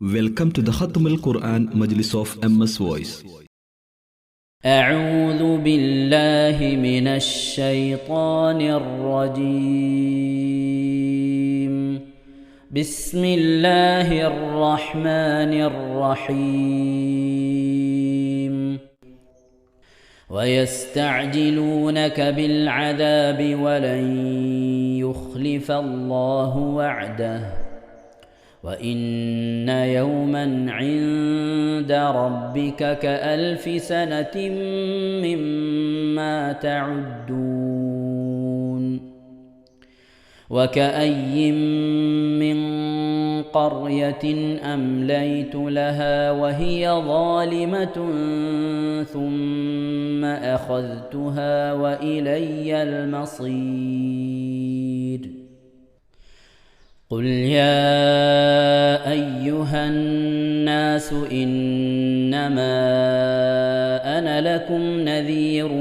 Welcome to the Khatam al-Quran Majlis of MS Voice. أعوذ بالله من الشيطان الرجيم. بسم الله الرحمن الرحيم. ويستعجلونك بالعذاب ولن يخلف الله وعده وإن يوما عند ربك كألف سنة مما تعدون. وكأي من قرية أمليت لها وهي ظالمة ثم أخذتها وإلي المصير. قل يا أيها الناس إنما أنا لكم نذير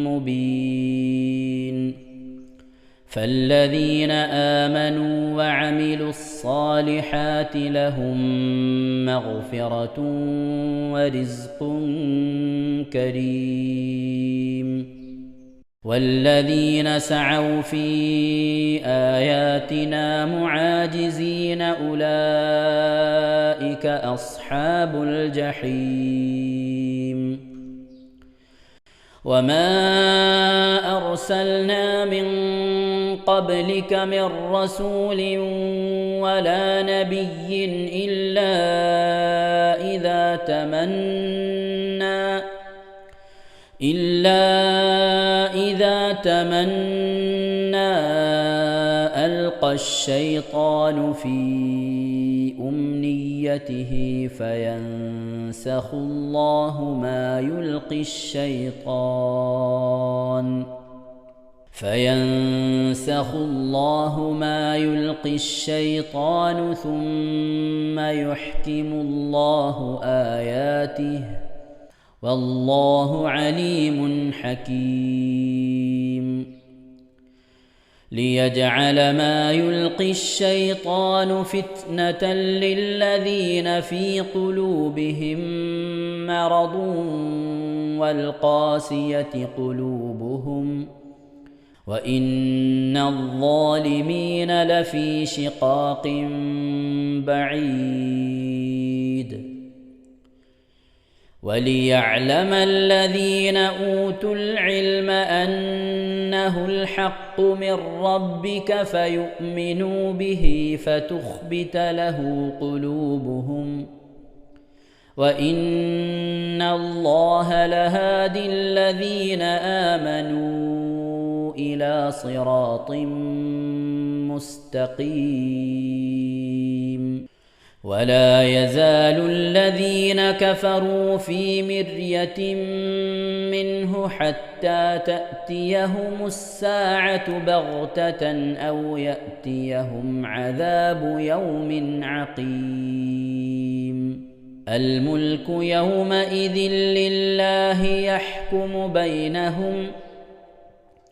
مبين. فالذين آمنوا وعملوا الصالحات لهم مغفرة ورزق كريم. والذين سعوا في آياتنا معاجزين أولئك أصحاب الجحيم. وما أرسلنا من قبلك من رسول ولا نبي إلا إذا تمنى ألقى الشيطان في أمنيته فينسخ الله ما يلقي الشيطان ثم يحكم الله آياته والله عليم حكيم. ليجعل ما يلقي الشيطان فتنة للذين في قلوبهم مرض والقاسية قلوبهم وإن الظالمين لفي شقاق بعيد. وليعلم الذين أوتوا العلم أنه الحق من ربك فيؤمنوا به فتخبت له قلوبهم وإن الله لهادي الذين آمنوا إلى صراط مستقيم. ولا يزال الذين كفروا في مرية منه حتى تأتيهم الساعة بغتة أو يأتيهم عذاب يوم عقيم. الملك يومئذ لله يحكم بينهم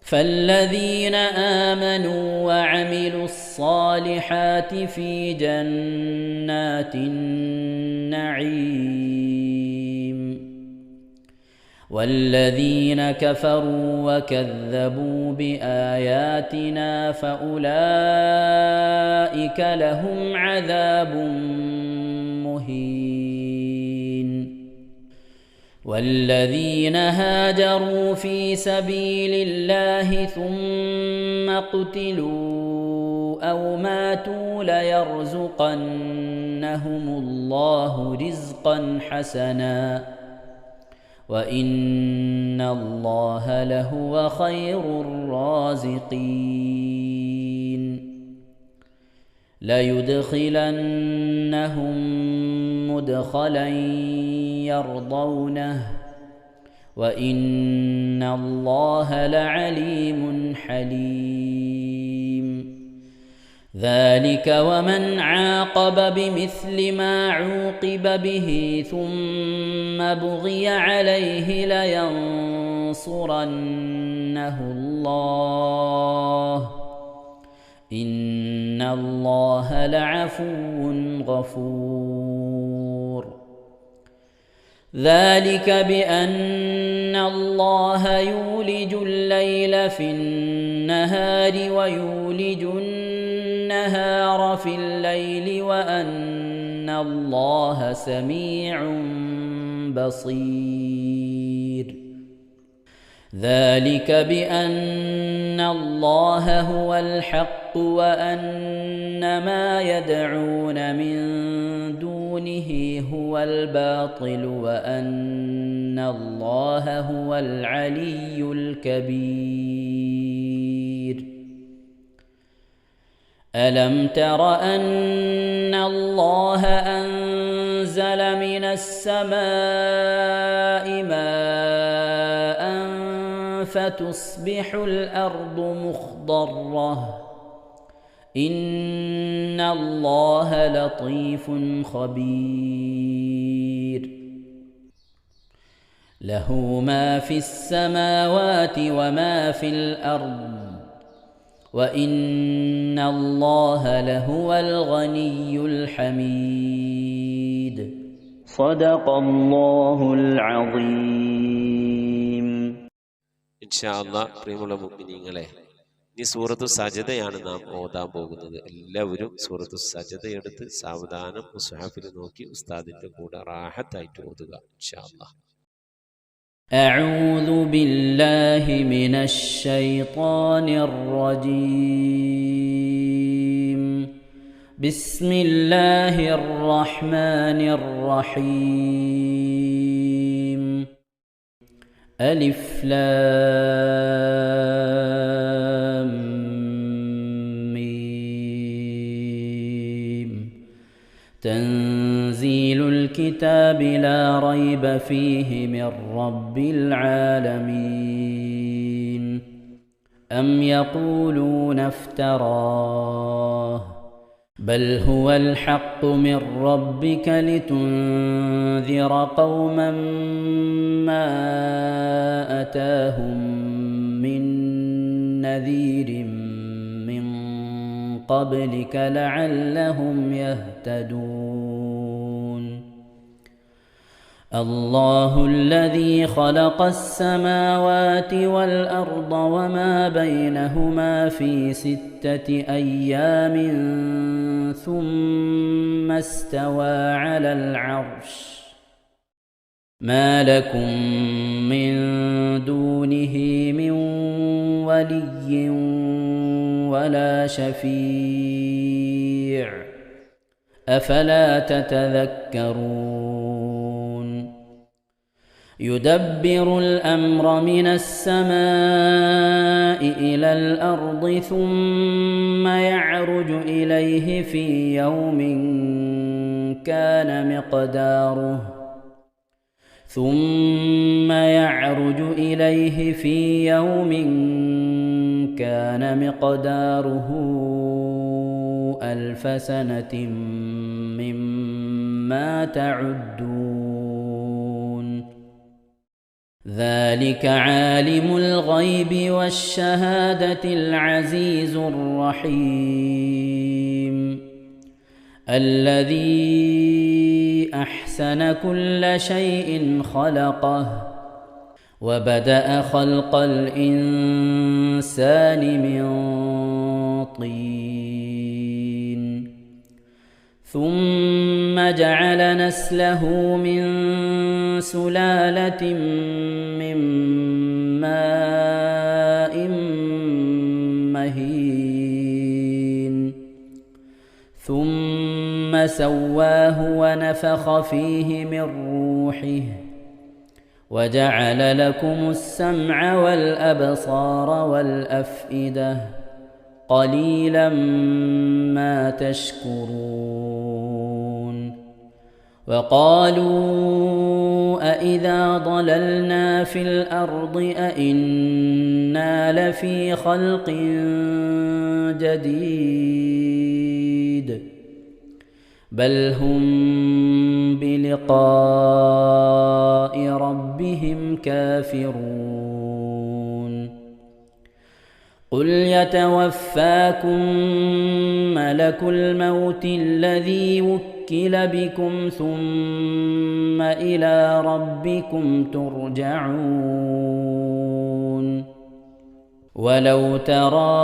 فالذين آمنوا وعملوا الصالحات في جنات النعيم. والذين كفروا وكذبوا بآياتنا فأولئك لهم عذاب مهين. والذين هاجروا في سبيل الله ثم قتلوا أو ماتوا ليرزقنهم الله رزقا حسنا وإن الله لهو خير الرازقين. ليدخلنهم مدخلا يرضونه وإن الله لعليم حليم. ذلك ومن عاقب بمثل ما عوقب به ثم بغي عليه لينصرنه الله إن الله لعفو غفور ذلك بأن الله يولج الليل في النهار ويولج النهار في الليل وأن الله سميع بصير ذلك بأن الله هو الحق وأن ما يدعون من دونه هو الباطل وأن الله هو العلي الكبير ألم تر أن الله أنزل من السماء ماء فتصبح الأرض مخضرة إن الله لطيف خبير له ما في السماوات وما في الأرض وإن الله لهو الغني الحميد صدق الله العظيم. ഇൻഷാ അല്ലാഹ് പ്രിയമുള്ള മുഅ്മിനീങ്ങളെ, ഇനി സൂറത്തു സജദയാണ് നാം ഓതാൻ പോകുന്നത്. എല്ലാവരും സൂറത്തു സജദ എടുത്ത് സാവധാനം മുസ്ഹഫിൽ നോക്കി ഉസ്താദിന്റെ കൂടെ റാഹത്തായിട്ട് ഓതുക ഇൻഷാ അല്ലാഹ്. أعوذ بالله من الشيطان الرجيم. بسم الله الرحمن الرحيم. ألف لام ميم. تنزيل الكتاب لا ريب فيه من رب العالمين. أم يقولون افتراه بل هو الحق من ربك لتنذر قوما ما أتاهم من نذير من قبلك لعلهم يهتدون. الله الذي خلق السماوات والأرض وما بينهما في 6 أيام ثم استوى على العرش ما لكم من دونه من ولي ولا شفيع أفلا تتذكرون. يدبر الأمر من السماء إلى الأرض ثم يعرج إليه في يوم كان مقداره 1000 سنة مما تعدون. ذلك عالم الغيب والشهادة العزيز الرحيم الذي أحسن كل شيء خلقه وبدأ خلق الإنسان من طين ثم جعل نسله من سلالة من ماء مهين ثم سواه ونفخ فيه من روحه وجعل لكم السمع والأبصار والأفئدة قليلا ما تشكرون. وقالوا أإذا ضللنا في الأرض أإنا لفي خلق جديد بل هم بلقاء ربهم كافرون. قل يتوفاكم ملك الموت الذي وكل بكم ثم إلى ربكم ترجعون ولو ترى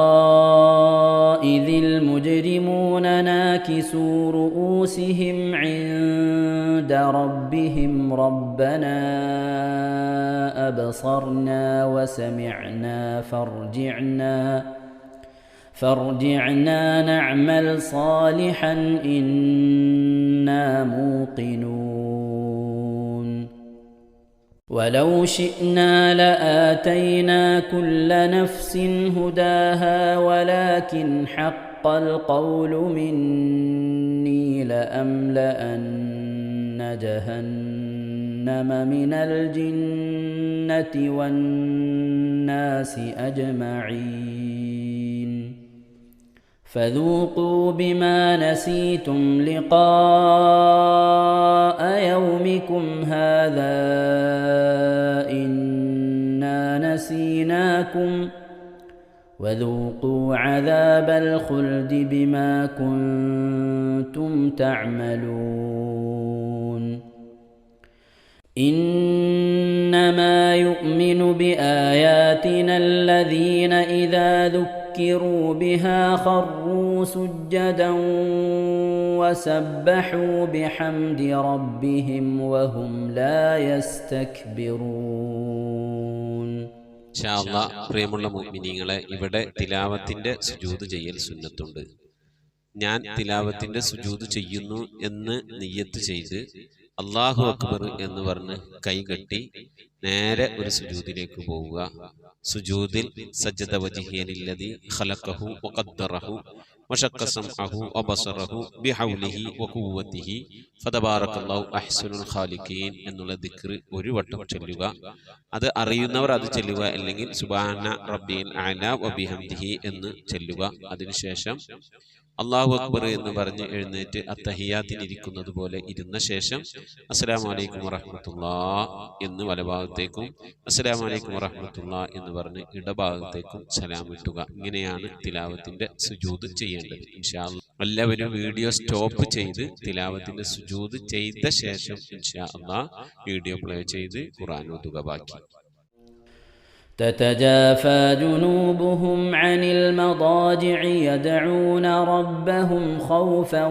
إذ المجرمون ناكسوا رؤوسهم عند ربهم ربنا أبصرنا وسمعنا فارجعنا نعمل صالحا إنا موقنون ولو شئنا لآتينا كل نفس هداها ولكن حق القول مني لأملأن جهنم من الجنة والناس أجمعين فذوقوا بما نسيتم لقاء يومكم هذا إنا نسيناكم وذوقوا عذاب الخلد بما كنتم تعملون إنما يؤمن بآياتنا الذين إذا ذكروا بها خروا سجدا وسبحوا بحمد ربهم وهم لا يستكبرون. ഇൻഷാ അല്ലാഹ് പ്രിയമുള്ള മുഅ്മിനീങ്ങളെ, ഇവിടെ തിലാവത്തിന്റെ സുജൂദ് ചെയ്യൽ സുന്നത്തുണ്ട്. ഞാൻ തിലാവത്തിന്റെ സുജൂദ് ചെയ്യുന്നു എന്ന് നിയ്യത്ത് ചെയ്ത് അല്ലാഹു അക്ബർ എന്ന് പറഞ്ഞ് കൈകെട്ടി നേരെ ഒരു സുജൂദിലേക്ക് പോവുക. സുജൂദിൽ സജ്ജദ വജ്ഹിയ ലില്ലദി ഖലഖഹു വഖദ്ദറഹു വശക്ക സംഅഹു വബസറഹു ബിഹൗലിഹി വഖുവ്വതിഹി ഫതബാറകല്ലാഹു അഹ്സനുൽ ഖാലിഖീൻ എന്നുള്ള ദിക്ർ ഒരു വട്ടം ചൊല്ലുക. അത് അറിയുന്നവർ അത് ചൊല്ലുക, അല്ലെങ്കിൽ സുബ്ഹാന റബ്ബിൽ അഅല വബിഹംദിഹി എന്ന് ചൊല്ലുക. അതിനുശേഷം അല്ലാഹു അക്ബർ എന്ന് പറഞ്ഞ് എഴുന്നേറ്റ് അത്തഹിയാത്തിനിരിക്കുന്നത് പോലെ ഇരുന്ന ശേഷം അസ്സലാമു അലൈക്കും വറഹ്മത്തുള്ളാഹ് എന്ന് വലഭാഗത്തേക്കും അസ്സലാമു അലൈക്കും വറഹ്മത്തുള്ളാഹ് എന്ന് പറഞ്ഞ് ഇടഭാഗത്തേക്കും സലാം ഇട്ടുക. ഇങ്ങനെയാണ് തിലാവത്തിന്റെ സുജൂദ് ചെയ്യേണ്ടത്. ഇൻഷാ അല്ലാഹ് എല്ലാവരും വീഡിയോ സ്റ്റോപ്പ് ചെയ്ത് തിലാവത്തിന്റെ സുജൂദ് ചെയ്ത ശേഷം ഇൻഷാ അല്ലാഹ് വീഡിയോ പ്ലേ ചെയ്ത് ഖുർആൻ ഓതുക. ബാക്കി تتجافى جنوبهم عن المضاجع يدعون ربهم خوفا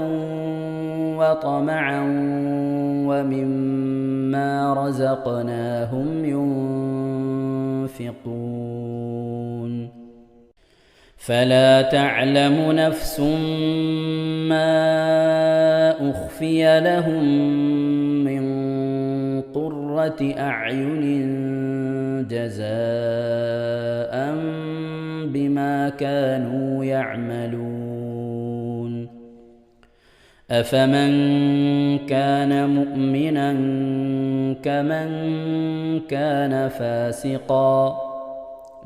وطمعا ومما رزقناهم ينفقون فلا تعلم نفس ما أخفي لهم من قرة أعين جزاء بما كانوا يعملون أفمن كان مؤمنا كمن كان فاسقا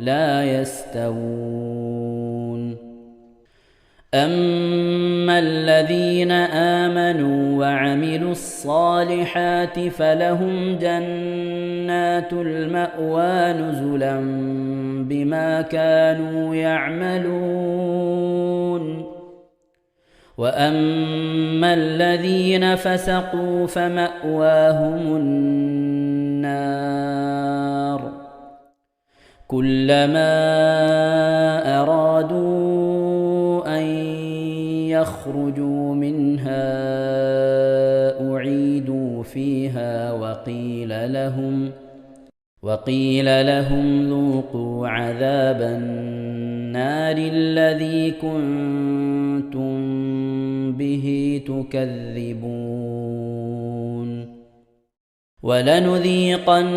لا يستوون أما الذين آمنوا وعملوا الصالحات فلهم جنات المأوى نزلا بما كانوا يعملون وأما الذين فسقوا فمأواهم النار كلما أرادوا أن يخرجوا منها أعيدوا فيها وقيل لهم ذوقوا عذاب النار الذي كنتم به تكذبون ولنذيقنهم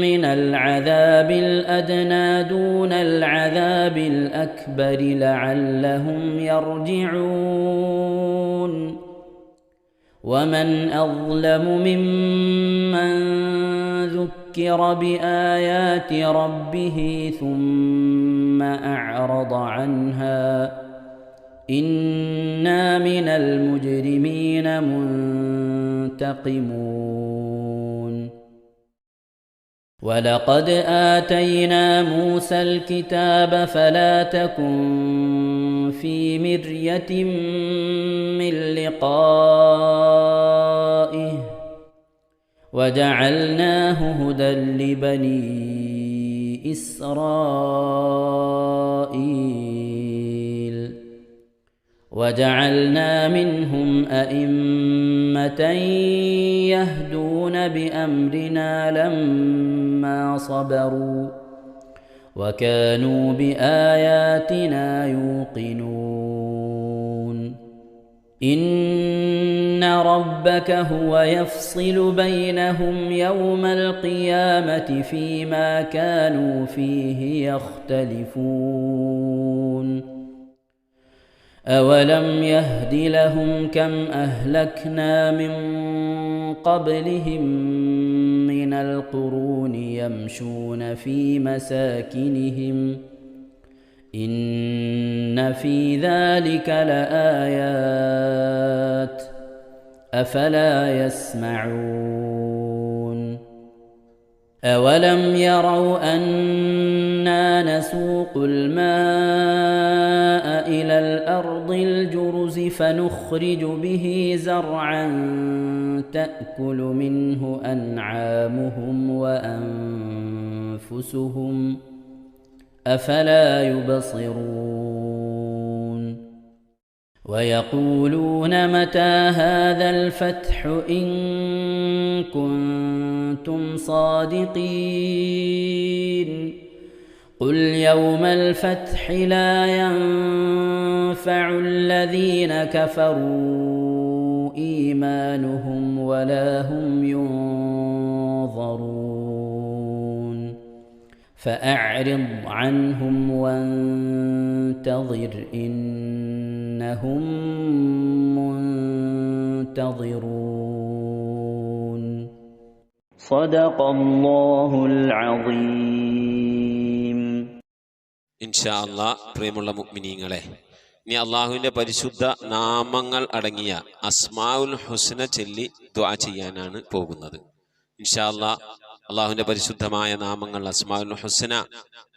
من العذاب الأدنى دون العذاب الأكبر لعلهم يرجعون ومن أظلم ممن ذكر بآيات ربه ثم أعرض عنها إنا من المجرمين منتقمون ولقد آتينا موسى الكتاب فلا تكن في مرية من لقائه وجعلناه هدى لبني إسرائيل وجعلنا منهم أئمة يهدون بأمرنا لما صبروا وكانوا بآياتنا يوقنون إن ربك هو يفصل بينهم يوم القيامة فيما كانوا فيه يختلفون أولم يهد لهم كم أهلكنا من قبلهم من القرون يمشون في مساكنهم إن في ذلك لآيات أفلا يسمعون أولم يروا أنا نسوق الماء إلى الأرض الجرز فنخرج به زرعا تأكل منه أنعامهم وأنفسهم أفلا يبصرون ويقولون متى هذا الفتح إن كنتم صادقين قل يوم الفتح لا ينفع الذين كفروا إيمانهم ولا هم ينظرون فأعرض عنهم وانتظر إنهم منتظرون صدق الله العظيم. ഇൻഷാ അല്ലാഹ് പ്രിയമുള്ള മുഅ്മിനീങ്ങളെ, ഇനി അള്ളാഹുവിൻ്റെ പരിശുദ്ധ നാമങ്ങൾ അടങ്ങിയ അസ്മാഉൽ ഹുസ്ന ചൊല്ലി ദുആ ചെയ്യാനാണ് പോകുന്നത്. ഇൻഷാ അല്ലാഹ് അള്ളാഹുവിൻ്റെ പരിശുദ്ധമായ നാമങ്ങൾ അസ്മാഉൽ ഹുസ്ന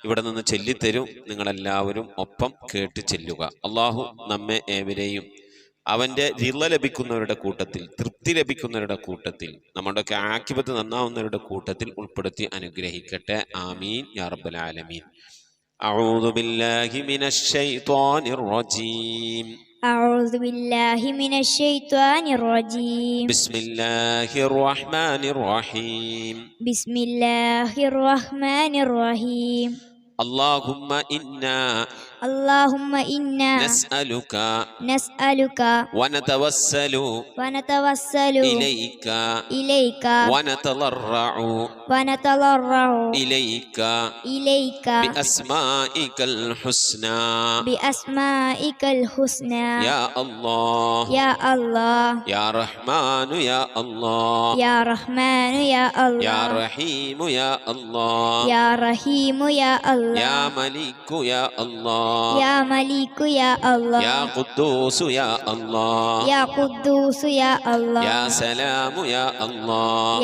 ഇവിടെ നിന്ന് ചൊല്ലിത്തരും. നിങ്ങളെല്ലാവരും ഒപ്പം കേട്ട് ചെല്ലുക. അള്ളാഹു നമ്മെ ഏവരെയും അവൻ്റെ റിള ലഭിക്കുന്നവരുടെ കൂട്ടത്തിൽ, തൃപ്തി ലഭിക്കുന്നവരുടെ കൂട്ടത്തിൽ, നമ്മുടെയൊക്കെ ആഖിബത്ത് നന്നാവുന്നവരുടെ കൂട്ടത്തിൽ ഉൾപ്പെടുത്തി അനുഗ്രഹിക്കട്ടെ. ആമീൻ യാ റബ്ബൽ ആലമീൻ. أعوذ بالله من الشيطان الرجيم. أعوذ بالله من الشيطان الرجيم. بسم الله الرحمن الرحيم. بسم الله الرحمن الرحيم. اللهم إنا نسألك ونتوسل إليك ونتضرع إليك بأسمائك الحسنى يا الله يا رحمن يا الله يا رحيم يا الله يا ملك يا الله يا قدوس يا الله يا سلام يا الله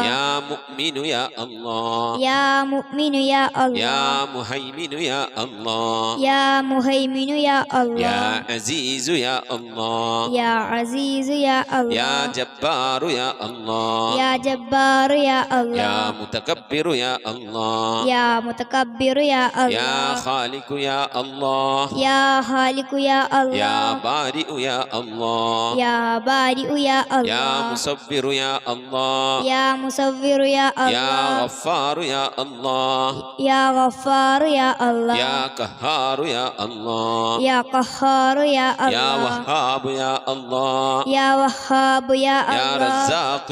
يا مؤمن يا الله يا مهيمن يا الله يا عزيز يا الله يا جبار يا الله يا متكبر يا الله يا خالق يا الله يا بارئ يا الله يا مصور يا الله يا غفار يا الله يا قهار يا الله يا وهاب يا الله يا رزاق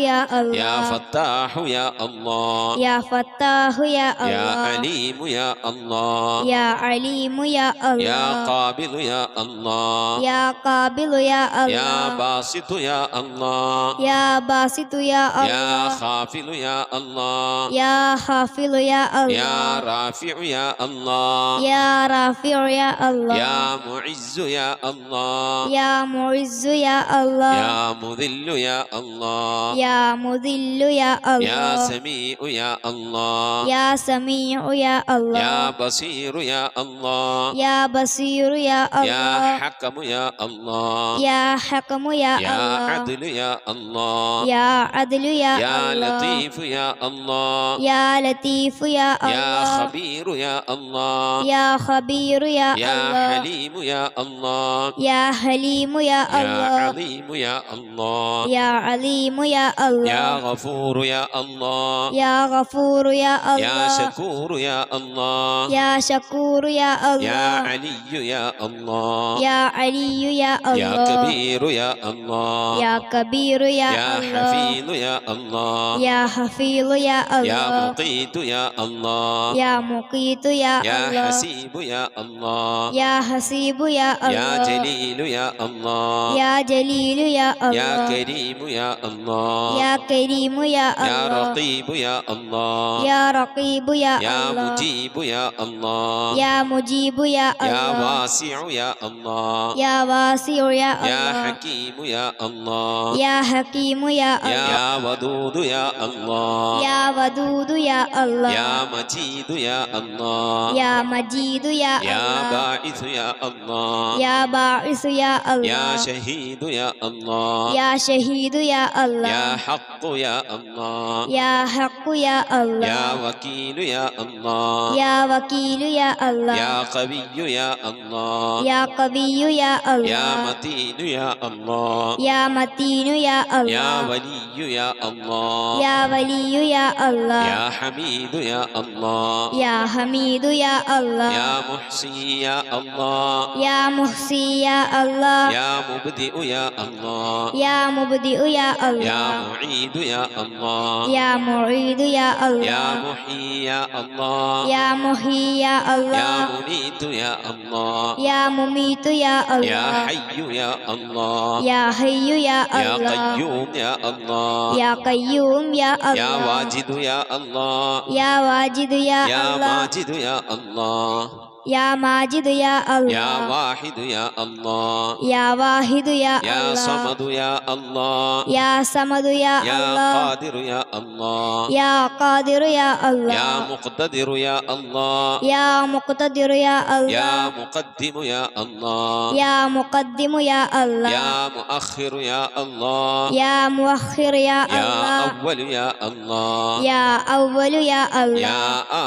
يا الله يا فتاح يا الله يا فتاح يا يا الله عليم يا الله يا عليم يا يا الله قابل يا الله يا قابل يا يا الله باسط يا الله يا باسط يا يا الله خافل يا الله يا حافظ يا يا الله رافع يا الله يا رافع يا الله يا معز يا الله يا معز يا الله يا مذل يا الله يا مذل يا يا الله سميع يا الله يا سميع يا الله يا بصير يا الله يا بصير يا يا الله حكم يا الله يا حكم يا يا الله عدل يا الله يا عدل يا يا الله لطيف يا الله يا لطيف يا يا الله خبير يا الله يا خبير يا يا الله حليم يا الله يا حليم يا يا الله عظيم يا الله يا عليم يا يا الله غفور يا الله يا غفور يا يا الله شكور يا الله يا شكور يا يا الله علي يا الله يا علي يا يا الله كبير يا الله يا كبير يا يا الله حفيظ يا الله يا حفيظ يا يا الله مقيت يا الله يا مقيت يا يا الله حسيب يا الله يا حسيب يا يا الله جليل يا الله يا جليل يا يا الله كريم يا الله يا كريم يا يا الله رقيب يا الله يا رقيب يا يا الله مجيب يا الله يا مجيب يا يا الله واسع يا الله يا واسع يا يا الله حكيم يا الله يا حكيم يا الله يا ودود يا الله يا ودود يا الله يا مجيد يا الله يا مجيد يا يا الله باعث يا الله يا باعث يا يا الله شهيد يا الله يا شهيد يا الله يا حق يا الله يا حق يا الله يا وكيل يا الله يا وكيل يا الله يا قوي يا الله يا قوي يا يا الله متين يا الله يا متين يا يا الله ولي يا الله يا ولي يا الله يا حميد يا الله يا حميد يا الله يا محصي يا الله يا محصي يا الله يا مبدئ يا الله يا مبدئ يا يا الله معيد يا الله يا معيد يا يا الله محيي يا الله يا محيي يا يا الله مميت يا الله يا مميت يا يا الله حي يا الله يا حي يا يا الله قيوم يا الله يا قيوم يا يا الله واجد يا الله يا واجد يا يا الله ماجد يا الله يا ماجد يا يا الله واحد يا الله يا واحد يا يا الله صمد يا الله يا صمد يا يا الله قادر يا الله يا قادر يا الله يا مقتدر يا الله يا مقتدر يا يا الله مقدم يا الله يا مقدم يا الله يا مؤخر يا الله يا مؤخر يا يا الله أول يا الله يا أول يا الله يا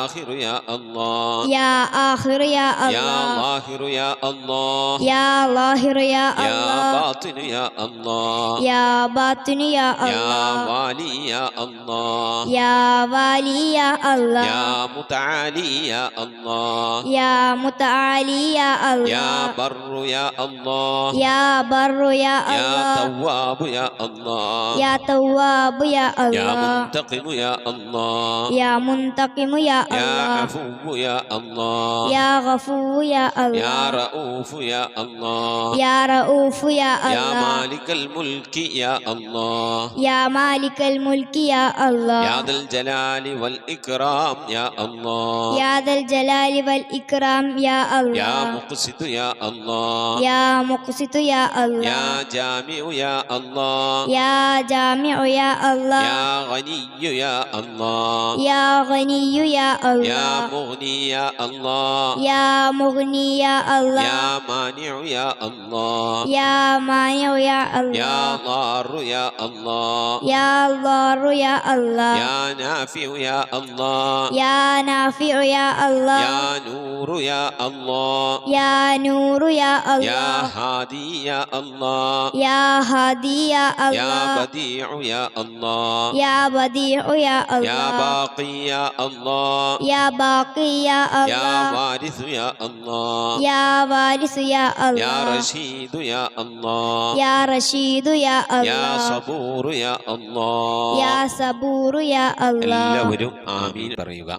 آخر يا الله يا آخر يا يا الله ظاهر يا الله يا ظاهر يا يا الله باطن يا الله يا باطن يا يا الله والي يا الله يا والي يا الله يا متعالي يا الله يا متعالي يا يا الله بر يا الله يا بر يا يا الله تواب يا الله يا تواب يا يا الله منتقم يا الله يا منتقم يا يا الله عفو يا الله يا غفور يا يا الله رؤوف يا الله يا رؤوف يا يا الله مالك الملك يا الله يا مالك الملك يا الله يا ذا الجلال والإكرام يا الله يا ذا الجلال والإكرام يا يا الله مقسط يا الله يا مقسط يا الله يا جامع يا الله يا جامع يا الله يا غني يا الله يا غني يا يا الله مغني يا الله يا مغني يا الله يا مانع يا الله يا مانع يا يا الله ضار يا الله يا ضار يا الله يا نافع يا الله يا نافع يا الله يا نور يا الله يا نور يا يا الله هادي يا الله يا هادي يا يا الله بديع يا الله يا بديع يا يا الله باقي يا الله يا باقي يا يا الله وارث വാരിസു യാ അല്ലാഹ് യാ വാരിസു യാ യാ അല്ലാഹ് റഷീദു യാ അല്ലാഹ് യാ റഷീദു യാ യാ അല്ലാഹ് സബൂറു യാ അല്ലാഹ്. യാ സബൂറു യാ അല്ലാഹ്. എല്ലാവരും ആമീൻ പറയുക.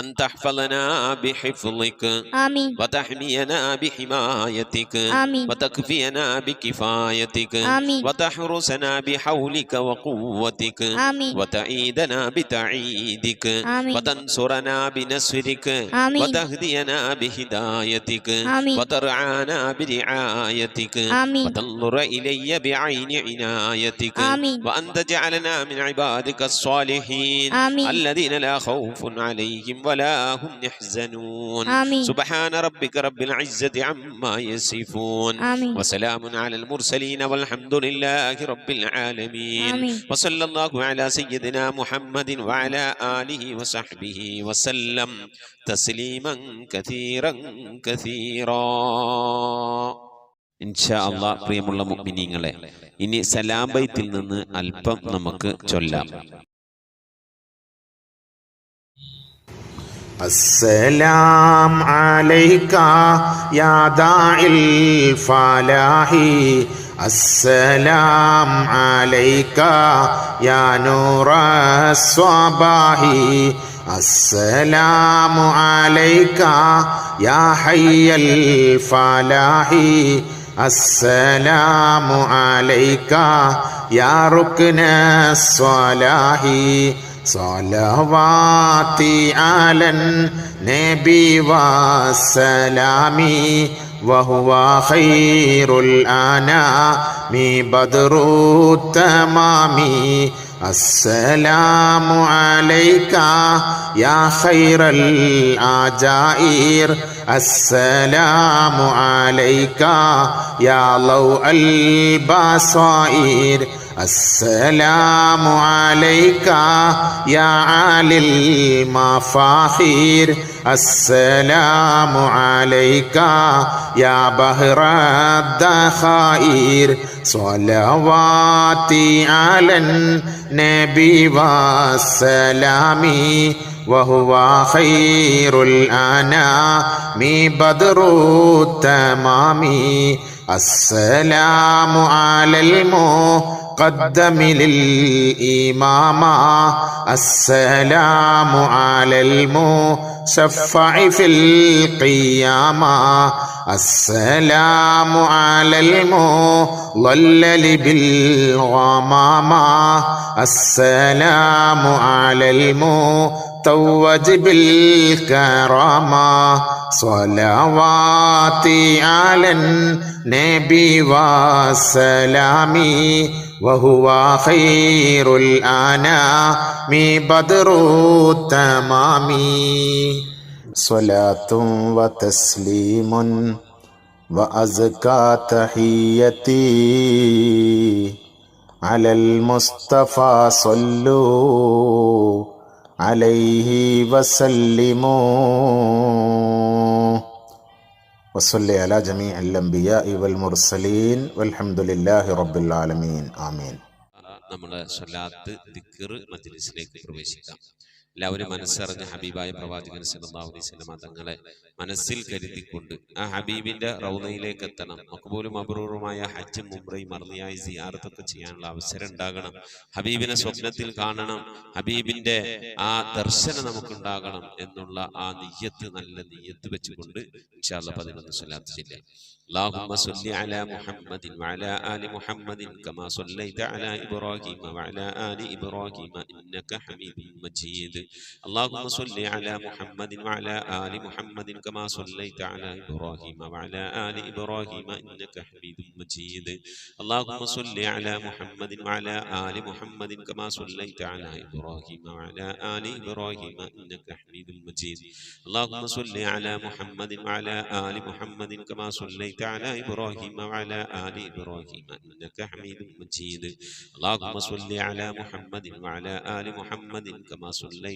أن تحفظنا بحفظك ആമീൻ وتحمينا بحمايتك ആമീൻ وتكفينا بكفايتك ആമീൻ وتحرسنا بحولك وقوتك ആമീൻ وتعيدنا بتعيدك ആമീൻ وتنصرنا بنصرك ആമീൻ وتهدينا بهدايتك ആമീൻ وترعانا برعايتك ആമീൻ وتنظر إلي بعين عنايتك ആമീൻ وأن تجعلنا من عبادك الصالحين ആമീൻ الذين لا خوف عليهم ولا هم يحزنون. آمين. سبحان ربك رب العزة عما يصفون آمين. وسلام على المرسلين والحمد لله رب العالمين. آمين. وصلى الله على سيدنا محمد وعلى آله وصحبه وسلم تسليما كثيرا كثيرا. ഇൻഷാ അല്ലാഹ് പ്രിയമുള്ള മുഅ്മിനീങ്ങളെ, ഇനി സലാം ബൈത്തിൽ നിന്ന് അല്പം നമുക്ക് ചൊല്ലാം. السلام عليك يا داعي الفلاح السلام عليك يا نور الصباح السلام عليك يا حي الفلاح السلام عليك يا ركن الصلاح صلواتي على النبي والسلام وهو خير الأنام بدر التمام السلام عليك يا خير الأجائر السلام عليك يا ضوء البصائر السلام عليك يا عالي المفاخير السلام عليك يا بحر الذخائر صلواتي على النبي والسلام وهو خير الأنام بدر التمام السلام على المقدم للإمامة السلام على المشفع في القيامة السلام على المضلل بالغمامة السلام على المتوج بالكرامة صلواتي على النبي والسلام وهو خير الأنام بدر التمام صلاة وتسليم وأزكى تحيتي على المصطفى صلوا عليه وسلموا وصلي على جميع الأنبياء والمرسلين والحمد لله رب العالمين آمين. നമ്മുടെ സ്വലാത്ത് ദിക്ർ മജ്ലിസിലേക്ക് പ്രവേശിക്കാം. എല്ലാവരും മനസ്സറിഞ്ഞ് ഹബീബായ പ്രവാചകൻ സല്ലല്ലാഹു അലൈഹി വസല്ലം തങ്ങളെ മനസ്സിൽ കരുതിക്കൊണ്ട് ആ ഹബീബിന്റെ റൗളയിലേക്ക് എത്തണം. മഖ്ബൂലും മബ്റൂറുമായ ഹജ്ജും ഉംറയും മർദിയായി സിയാറത്തൊക്കെ ചെയ്യാനുള്ള അവസരം ഉണ്ടാകണം. ഹബീബിനെ സ്വപ്നത്തിൽ കാണണം, ഹബീബിന്റെ ആ ദർശനം നമുക്കുണ്ടാകണം എന്നുള്ള ആ നിയ്യത്ത്, നല്ല നിയ്യത്ത് വെച്ചുകൊണ്ട് ഇൻഷാ അല്ലാഹ് 11 സ്വലാത്ത് ചൊല്ലാം. اللهم صل على محمد وعلى آل محمد كما صليت على إبراهيم وعلى آل إبراهيم إنك حميد مجيد. اللهم صل على محمد وعلى آل محمد كما صليت على إبراهيم وعلى آل إبراهيم إنك حميد مجيد. اللهم صل على محمد وعلى آل محمد كما صليت على إبراهيم وعلى آل إبراهيم إنك حميد مجيد. اللهم صل على محمد وعلى آل محمد كما صليت على إبراهيم وعلى آل إبراهيم إنك حميد مجيد. اللهم صل على محمد وعلى آل محمد كما صليت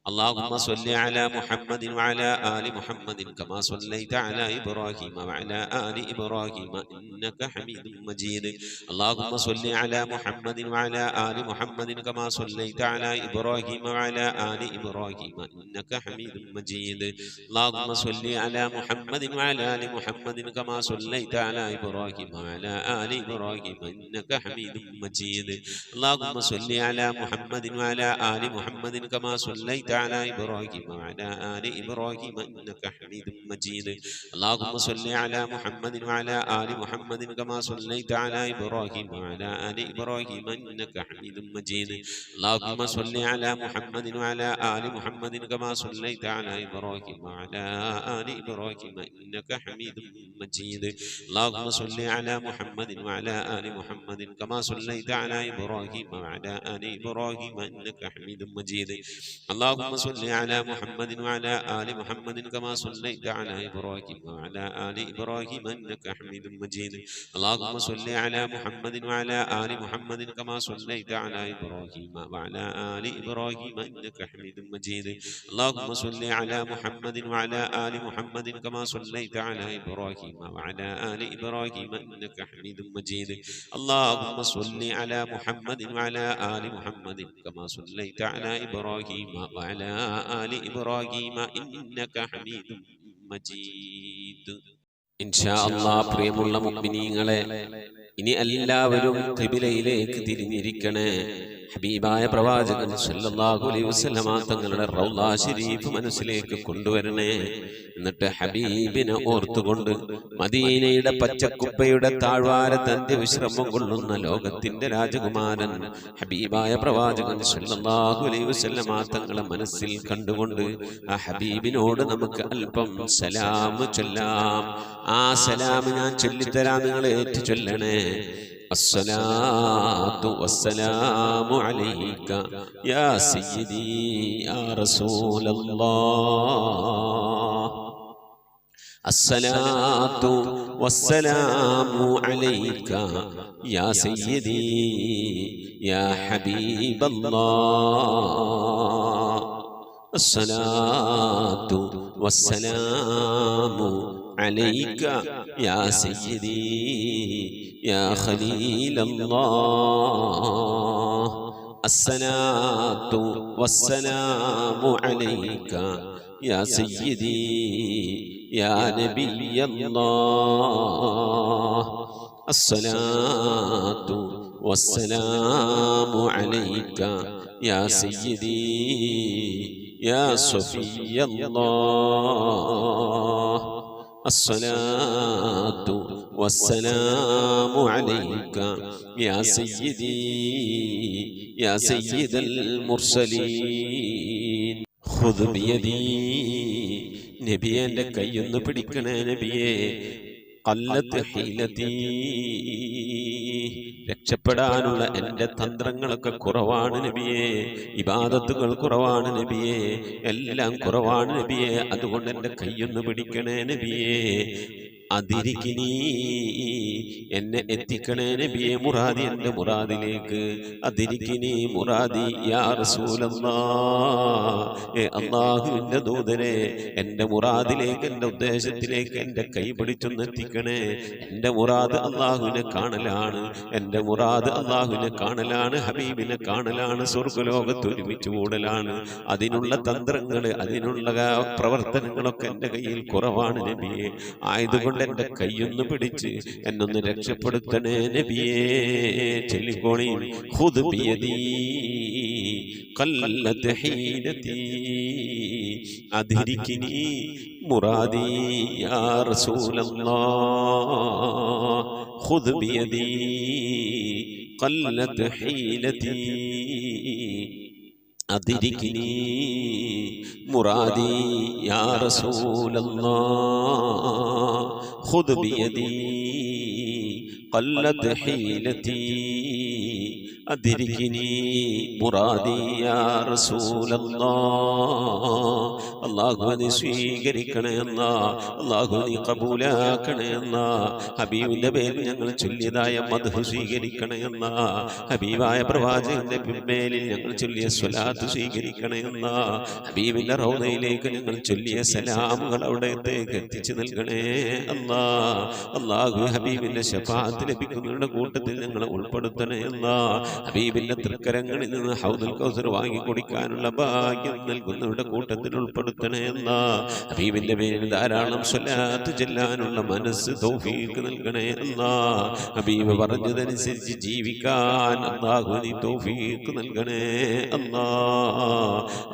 اللهم صل على محمد وعلى آل محمد كما صليت على إبراهيم وعلى آل إبراهيم إنك حميد مجيد اللهم صل على محمد وعلى آل محمد كما صليت على إبراهيم وعلى آل إبراهيم إنك حميد مجيد اللهم صل على محمد وعلى آل محمد كما صليت على إبراهيم وعلى آل إبراهيم إنك حميد مجيد اللهم صل على محمد وعلى آل محمد كما صليت على إبراهيم وعلى آل إبراهيم إنك حميد مجيد اللهم صل على محمد وعلى آل محمد كما صليت على إبراهيم وعلى آل إبراهيم إنك حميد مجيد اللهم صل على محمد وعلى آل محمد كما صليت على إبراهيم وعلى آل إبراهيم إنك حميد مجيد اللهم صل على محمد وعلى آل محمد كما صليت على إبراهيم وعلى آل إبراهيم إنك حميد مجيد اللهم صل على محمد وعلى آل محمد كما صليت على إبراهيم وعلى آل إبراهيم إنك حميد مجيد اللهم صل على محمد وعلى آل محمد كما صليت على إبراهيم وعلى آل إبراهيم إنك حميد مجيد اللهم صل على محمد وعلى آل محمد كما صليت على إبراهيم وعلى آل إبراهيم إنك حميد مجيد اللهم صل على محمد وعلى آل محمد كما صليت على إبراهيم وعلى آل إبراهيم إنك حميد مجيد إن شاء الله പ്രിയമുള്ള മുഅ്മിനീങ്ങളെ ഇനി എല്ലാവരും ഖിബിലയിലേക്ക് തിരിഞ്ഞിരിക്കണേ ഹബീബായ പ്രവാചകൻ സല്ലല്ലാഹു അലൈഹി വസല്ലമ തങ്ങളുടെ റൗള ശരീഫ് മനസ്സിലേക്ക് കൊണ്ടുവരണേ എന്നിട്ട് ഹബീബിനെ ഓർത്തുകൊണ്ട് മദീനയുടെ പച്ചക്കുപ്പയുടെ താഴ്വാരത്ത് അന്ത്യവിശ്രമം കൊള്ളുന്ന ലോകത്തിന്റെ രാജകുമാരൻ ഹബീബായ പ്രവാചകൻ സല്ലല്ലാഹു അലൈഹി വസല്ലമ തങ്ങളെ മനസ്സിൽ കണ്ടുകൊണ്ട് ആ ഹബീബിനോട് നമുക്ക് അല്പം സലാം ചൊല്ലാം ആ സലാം ഞാൻ ചൊല്ലിത്തരാം നിങ്ങൾ ഏറ്റു ചൊല്ലണേ الصلاة والسلام عليك يا سيدي يا رسول الله الصلاة والسلام عليك يا سيدي يا حبيب الله الصلاة والسلام عليك يا سيدي يا خليل الله الصلاة والسلام عليك يا سيدي يا نبي الله الصلاة والسلام عليك يا سيدي يا صفي الله الصلاة والسلام عليك يا سيدي يا سيد المرسلين خذ بيدي നബിയെ എൻ്റെ കൈയൊന്ന് പിടിക്കണേ നബിയെ ഖല്ലത്ത് ഹീലതീ രക്ഷപ്പെടാനുള്ള എൻ്റെ തന്ത്രങ്ങളൊക്കെ കുറവാണ് നബിയെ ഇബാദത്തുകൾ കുറവാണ് നബിയെ എല്ലാം കുറവാണ് നബിയെ അതുകൊണ്ട് എൻ്റെ കൈയൊന്ന് പിടിക്കണേ നബിയെ അതിരിക്കിനി എന്നെ എത്തിക്കണേ നബിയെ മുറാദി എൻ്റെ മുറാദിലേക്ക് അതിരിക്കിനി മുറാദി യാ റസൂലല്ലാഹ് അല്ലാഹുവിൻ്റെ ദൂതനെ എൻ്റെ മുറാദിലേക്ക് എൻ്റെ ഉദ്ദേശത്തിലേക്ക് എൻ്റെ കൈ പിടിച്ചൊന്ന് എത്തിക്കണേ എൻ്റെ മുറാദ് അല്ലാഹുവിനെ കാണലാണ് എൻ്റെ മുറാദ് അല്ലാഹുവിനെ കാണലാണ് ഹബീബിനെ കാണലാണ് സ്വർഗ്ഗലോകത്ത് ഒരുമിച്ച് കൂടലാണ് അതിനുള്ള തന്ത്രങ്ങൾ അതിനുള്ള പ്രവർത്തനങ്ങളൊക്കെ എൻ്റെ കയ്യിൽ കുറവാണ് നബിയെ ആയതുകൊണ്ട് എൻ്റെ കൈയൊന്ന് പിടിച്ച് എന്നൊന്ന് രക്ഷപ്പെടുത്തണേ നബിയേ ചൊല്ലിക്കോണി ഖുദ് ബിയദീ ഖല്ലത്ത് ഹീലതീ അദ്രികിനി മുറാദി യാ റസൂലല്ലാഹ് ഖുദ് ബിയദീ ഖല്ലത്ത് ഹീലതീ أدركني مرادي يا رسول الله خذ بيدي قلت حيلتي അദ്രികിനി മുറാദി യാ റസൂലല്ലാഹ്. അല്ലാഹു നീ സ്വീകരിക്കണേ അല്ലാഹ്, അല്ലാഹു നീ ഖബൂലാക്കണേ അല്ലാഹ്. ഹബീബിന്റെ പേരിൽ ഞങ്ങൾ ചൊല്ലിയതായ മദ്ഹ് സ്വീകരിക്കണേ അല്ലാഹ്. ഹബീബായ പ്രവാചകന്റെ മേലിൽ ഞങ്ങൾ ചൊല്ലിയ സ്വലാത്ത് സ്വീകരിക്കണേ അല്ലാഹ്. ഹബീബിന്റെ റൗദയിലേക്ക് ഞങ്ങൾ ചൊല്ലിയ സലാമുകൾ അവിടത്തേക്ക് എത്തിച്ചു നൽകണേ അല്ലാഹ്. അല്ലാഹു ഹബീബിന്റെ ശഫാഅത്ത് ലഭിക്കുന്നവരുടെ കൂട്ടത്തിൽ ഞങ്ങളെ ഉൾപ്പെടുത്തണേ അല്ലാഹ്. ഹബീബിന്റെ തൃക്കരങ്ങളിൽ നിന്ന് ഹൗദുൽ കൗസർ വാങ്ങി കുടിക്കാനുള്ള ഭാഗ്യം നൽകുന്നവരുടെ കൂട്ടത്തിൽ ഉൾപ്പെടുത്തണേ അല്ലാഹ്. ഹബീബിന്റെ പേരിൽ ധാരാളം സ്വലാത്ത് ചെല്ലാനുള്ള മനസ്സ് തൗഫീഖ് നൽകണേ അല്ലാഹ്. ഹബീബ് പറഞ്ഞതനുസരിച്ച് ജീവിക്കാൻ അല്ലാഹു നീ തൗഫീഖ് നൽകണേ അല്ലാഹ്.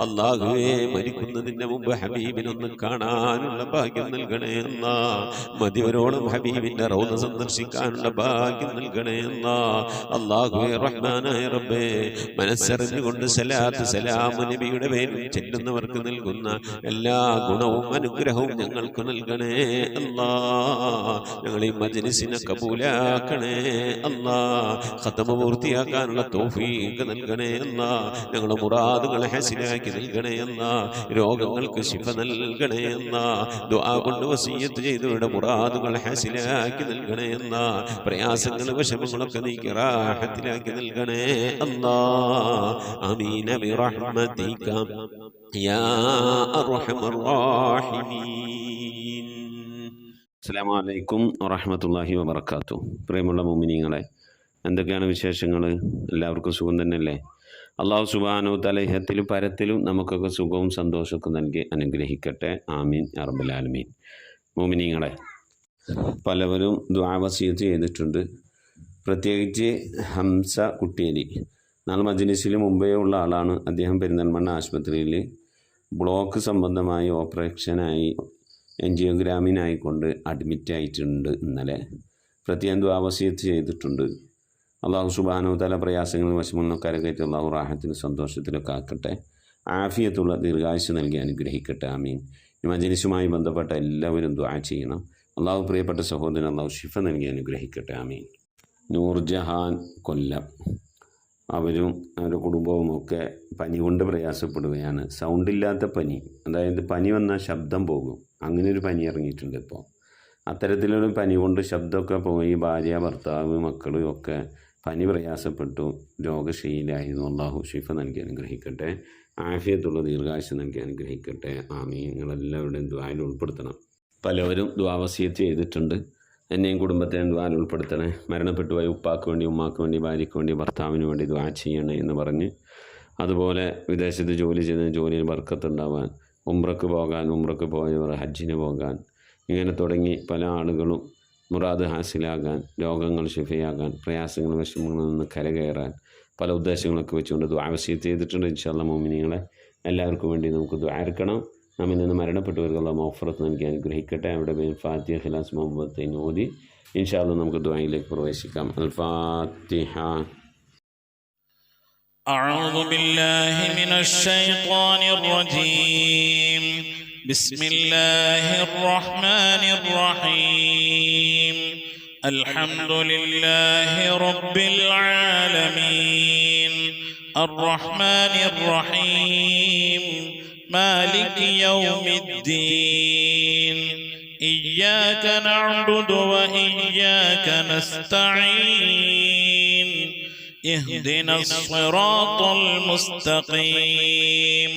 അല്ലാഹുവേ മരിക്കുന്നതിന് മുമ്പ് ഹബീബിനൊന്ന് കാണാനുള്ള ഭാഗ്യം നൽകണേ അല്ലാഹ്. മതിവരോളം ഹബീബിന്റെ റൗദ സന്ദർശിക്കാനുള്ള ഭാഗ്യം നൽകണേ അല്ലാഹ്. അല്ലാഹുവേ റഹ്മാനായ റബ്ബേ, മനസ്സറിഞ്ഞുകൊണ്ട് സലാത്ത് സലാം നബിയുടെ പേരിൽ ചെല്ലുന്നവർക്ക് നൽകുന്ന എല്ലാ ഗുണവും അനുഗ്രഹവും ഞങ്ങൾക്ക് നൽകണേ അല്ലാഹ്. ഞങ്ങൾ ഈ മജ്ലിസിനെ കബൂലാക്കണേ അല്ലാഹ്. ഖതമ പൂർത്തിയാക്കാനുള്ള തൗഫീഖ് നൽകണേ അല്ലാഹ്. ഞങ്ങളുടെ മുറാദുകളെ ഹസനാക്കി നൽകണേ അല്ലാഹ്. രോഗങ്ങൾക്ക് ശിഫ നൽകണേ അല്ലാഹ്. ദുആ കൊണ്ട് വസിയ്യത്ത് ചെയ്തവരുടെ മുറാദുകൾ ഹസനാക്കി നൽകണേ അല്ലാഹ്. പ്രയാസങ്ങൾ വിഷമങ്ങളൊക്കെ നീക്കി റാഹത്തിലാക്കി നൽകണേ അല്ലാഹ്. ആമീൻ ബിറഹ്മതിക യാ അർഹമർ റഹീമീൻ. അസ്സലാമു അലൈക്കും വറഹ്മത്തുള്ളാഹി വബറകാതുഹു. പ്രിയമുള്ള മുഅ്മിനീങ്ങളെ, എന്തൊക്കെയാണ് വിശേഷങ്ങൾ? എല്ലാവർക്കും സുഖം തന്നെയല്ലേ? അല്ലാഹു സുബ്ഹാനഹു വ തആല ഇഹത്തിലും പരത്തിലും നമുക്കൊക്കെ സുഖവും സന്തോഷമൊക്കെ നൽകി അനുഗ്രഹിക്കട്ടെ. ആമീൻ യാ റബ്ബൽ ആലമീൻ. മുഅ്മിനീങ്ങളെ, പലവരും ദുആ വസിയത്ത് ചെയ്തിട്ടുണ്ട്. പ്രത്യേകിച്ച് ഹംസ കുട്ടിയേരി, നാളെ മജ്ലിസിൽ മുമ്പേ ഉള്ള ആളാണ്. അദ്ദേഹം പെരിന്തൽമണ്ണ ആശുപത്രിയിൽ ബ്ലോക്ക് സംബന്ധമായി ഓപ്പറേഷനായി എൻജിയോഗ്രാമിനായിക്കൊണ്ട് അഡ്മിറ്റായിട്ടുണ്ട്. ഇന്നലെ പ്രത്യേകം ദുആ വസിയത്ത് ചെയ്തിട്ടുണ്ട്. അല്ലാഹു സുബ്ഹാനഹു വ തആല പ്രയാസങ്ങളും വിഷമങ്ങളൊക്കെ കരകയറ്റി അല്ലാഹു റാഹത്തിന് സന്തോഷത്തിലൊക്കെ ആക്കട്ടെ. ആഫിയത്തുള്ള ദീർഘായുസ്സ് നൽകി അനുഗ്രഹിക്കട്ടെ. ആമീൻ. ഈ മജ്ലിസുമായി ബന്ധപ്പെട്ട എല്ലാവരും ദുആ ചെയ്യണം. അല്ലാഹു പ്രിയപ്പെട്ട സഹോദരൻ അല്ലാഹു ശിഫ നൽകി അനുഗ്രഹിക്കട്ടെ. ആമീൻ. നൂർജഹാൻ കൊല്ലം, അവരും അവരുടെ കുടുംബവും ഒക്കെ പനി കൊണ്ട് പ്രയാസപ്പെടുകയാണ്. സൗണ്ടില്ലാത്ത പനി, അതായത് പനി വന്നാൽ ശബ്ദം പോകും, അങ്ങനെ ഒരു പനി ഇറങ്ങിയിട്ടുണ്ട് ഇപ്പോൾ. അത്തരത്തിലൊരു പനി കൊണ്ട് ശബ്ദമൊക്കെ പോയി ഭാര്യ, ഭർത്താവ്, മക്കളും ഒക്കെ പനി പ്രയാസപ്പെട്ടു, രോഗശീലായിരുന്നു. അല്ലാഹു ശിഫ നൽകി അനുഗ്രഹിക്കട്ടെ. ആഫിയത്തുള്ള ദീർഘായുസ്സ് നൽകി അനുഗ്രഹിക്കട്ടെ. ആമീൻ. നിങ്ങളെല്ലാവരുടെയും ദുആയിൽ ഉൾപ്പെടുത്തണം. പലവരും ദുആ വസിയത്ത് ചെയ്തിട്ടുണ്ട്. എന്നെയും കുടുംബത്തെയും ദുആയിൽ ഉൾപ്പെടുത്തണേ. മരണപ്പെട്ടു പോയ ഉപ്പാക്ക് വേണ്ടി, ഉമ്മാക്ക് വേണ്ടി, ഭാര്യയ്ക്ക് വേണ്ടി, ഭർത്താവിന് വേണ്ടി ദുആ ചെയ്യണേ എന്ന് പറഞ്ഞ്, അതുപോലെ വിദേശത്ത് ജോലി ചെയ്ത് ജോലിയിൽ ബർക്കത്തുണ്ടാവാൻ, ഉംറക്ക് പോകാൻ, ഉംറക്ക് പോയവർ ഹജ്ജിന് പോകാൻ, ഇങ്ങനെ തുടങ്ങി പല ആളുകളും മുറാദ് ഹാസിലാകാൻ, രോഗങ്ങൾ ശിഫയാകാൻ, പ്രയാസങ്ങൾ വിഷമങ്ങളിൽ നിന്ന് കരകയറാൻ പല ഉദ്ദേശങ്ങളൊക്കെ വെച്ചുകൊണ്ട് ദുആ വസിയത്ത് ചെയ്തിട്ടുണ്ട്. ഇൻഷാ അല്ലാഹ് മുഅ്മിനീങ്ങളെ, എല്ലാവർക്കും വേണ്ടി നമുക്ക് ദുആ എടുക്കണം. നമ്മിൽ നിന്ന് മരണപ്പെട്ടവർക്ക് അല്ലാഹു മഗ്ഫിറത്ത് നൽകി അനുഗ്രഹിക്കട്ടെ. അവിടെ ഫാത്തിഹ, ഖിലാസ്, മുഹമ്മദ് ഓതി ഇൻഷാ അല്ലാഹ് നമുക്ക് ദുആയിലേക്ക് പ്രവേശിക്കാം. അൽ ഫാത്തിഹ. أعوذ بالله من الشيطان الرجيم. بسم الله الرحمن الرحيم. الحمد لله رب العالمين الرحمن الرحيم مالك يوم الدين. إياك نعبد وإياك نستعين. اهدنا الصراط المستقيم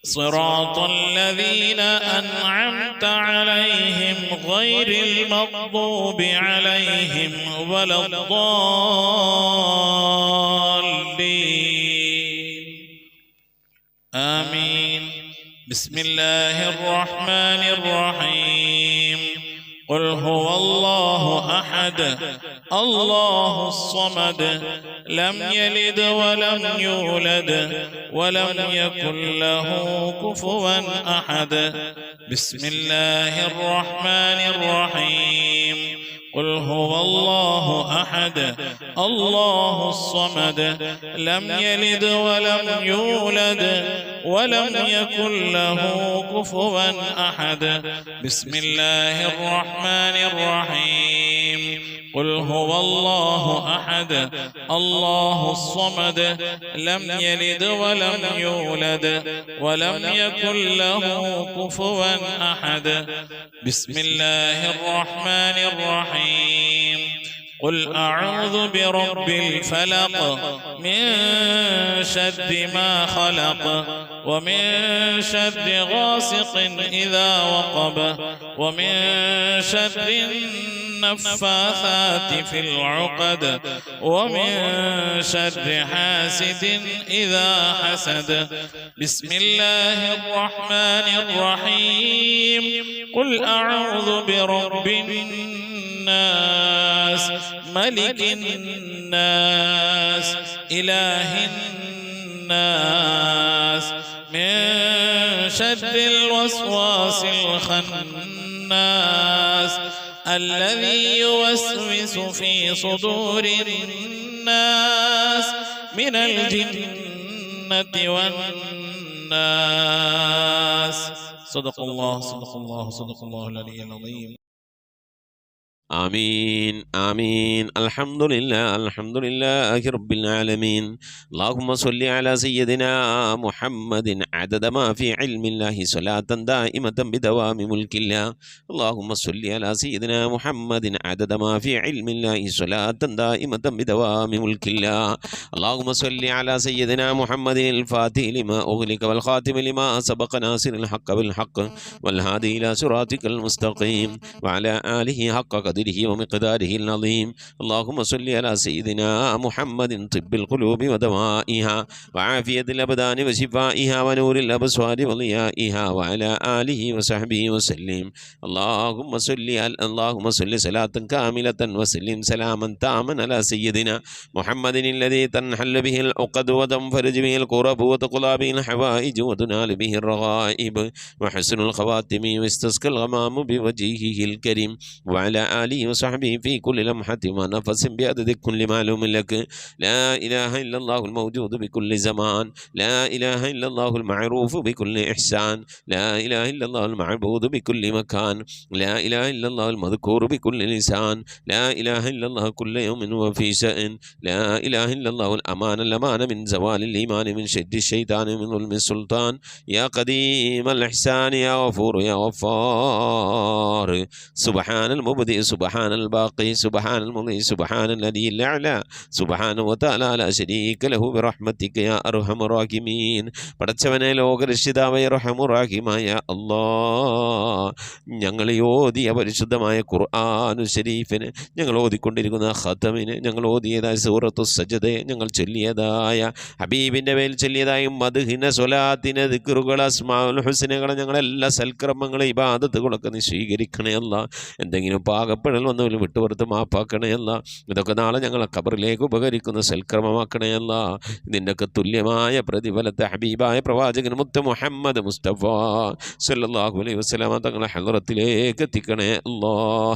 صراط الذين أنعمت عليهم غير المغضوب عليهم ولا الضالين. آمين. بسم الله الرحمن الرحيم. قل هو الله أحد الله الصمد لم يلد ولم يولد ولم يكن له كفوا أحد. بسم الله الرحمن الرحيم. قل هو الله أحد الله الصمد لم يلد ولم يولد ولم يكن له كفوا أحد. بسم الله الرحمن الرحيم. قل هو الله أحد الله الصمد لم يلد ولم يولد ولم يكن له كفوا أحد بسم الله الرحمن الرحيم قل أعوذ برب الفلق من شر ما خلق ومن شر غاسق إذا وقب ومن شر النفاثات في العقد ومن شر حاسد إذا حسد بسم الله الرحمن الرحيم قل أعوذ برب الناس ملك الناس إله الناس من شر الوسواس الخناس الذي يوسوس في صدور الناس من الجنة والناس صدق الله العلي العظيم. آمين آمين. الحمد لله رب العالمين. اللهم صل على سيدنا محمد عدد ما في علم الله صلاة دائمة بدوام ملك الله. اللهم صل على سيدنا محمد عدد ما في علم الله صلاة دائمة بدوام ملك الله. اللهم صل على سيدنا محمد الفاتح لما أغلق والخاتم لما سبق ناصر الحق بالحق والهادي إلى صراطك المستقيم وعلى آله حق قدره ومقداره العظيم. اللهم صل على سيدنا محمد طب القلوب ودوائها وعافية الأبدان وشفائها ونور الأبصار وضيائها وعلى آله وصحبه وسلم. اللهم صل صلاة كاملة وسلم سلاما تاما على سيدنا محمد الذي تنحل به العقد وتنفرج به الكرب وتقضى به الحوائج وتنال به الرغائب وحسن الخواتم واستسقى الغمام بوجهه الكريم وعلى آله وصحبه في كل لمحة ونفس بعدد كل معلوم لك. لا إله إلا الله الموجود بكل زمان، لا إله إلا الله المعروف بكل إحسان، لا إله إلا الله المعبود بكل مكان، لا إله إلا الله المذكور بكل لسان، لا إله إلا الله كل يوم وفي شأن، لا إله إلا الله الأمان من زوال الإيمان من شد الشيطان من ظلم السلطان. يا قديم الإحسان يا غفور يا غفار. سبحان المبدئ سبحان الباقي سبحان المضي سبحان الذي الأعلى سبحانه وتعالى لا شريك له برحمتك يا أرحم الراحمين. പടച്ചവനെ ലോകരക്ഷിതാവായ റഹ്മാനുറഹീമായ അല്ലാഹ്, ഞങ്ങൾ ഓതിയ പരിശുദ്ധമായ ഖുർആൻ ശരീഫിന്, ഞങ്ങൾ ഓതിക്കൊണ്ടിരിക്കുന്ന ഖതമിന്, ഞങ്ങൾ ഓതിയതായ സൂറത്തു സജദയെ, ഞങ്ങൾ ചൊല്ലിയതായ ഹബീബിൻ്റെ മേൽ ചൊല്ലിയതായ മദ്ഹിന സ്വലാത്തിന് ദിക്റുകൾ അസ്മാഉൽ ഹുസ്നകളെ, ഞങ്ങളെല്ലാ സൽക്കർമ്മങ്ങളെ ഇബാദത്തുകളൊക്കെ നീ സ്വീകരിക്കണേ അല്ലാഹ്. എന്തെങ്കിലും പാകപ്പെടൽ വന്നവരും വിട്ടുപുറത്ത് മാപ്പാക്കണേ അല്ലാഹ്. ഇതൊക്കെ നാളെ ഞങ്ങളെ ഖബറിലേക്ക് ഉപകരിക്കുന്ന സൽക്കർമ്മമാക്കണേ അല്ലാഹ്. ഇതിൻ്റെയൊക്കെ തുല്യമായ പ്രതിഫലത്തെ ഹബീബായ പ്രവാചകൻ മുത്ത് മുഹമ്മദ് മുസ്തഫ സല്ലല്ലാഹു അലൈഹി വസല്ലമ തങ്ങളെ ഹളറത്തിലേക്ക് എത്തിക്കണേ അല്ലാഹ്.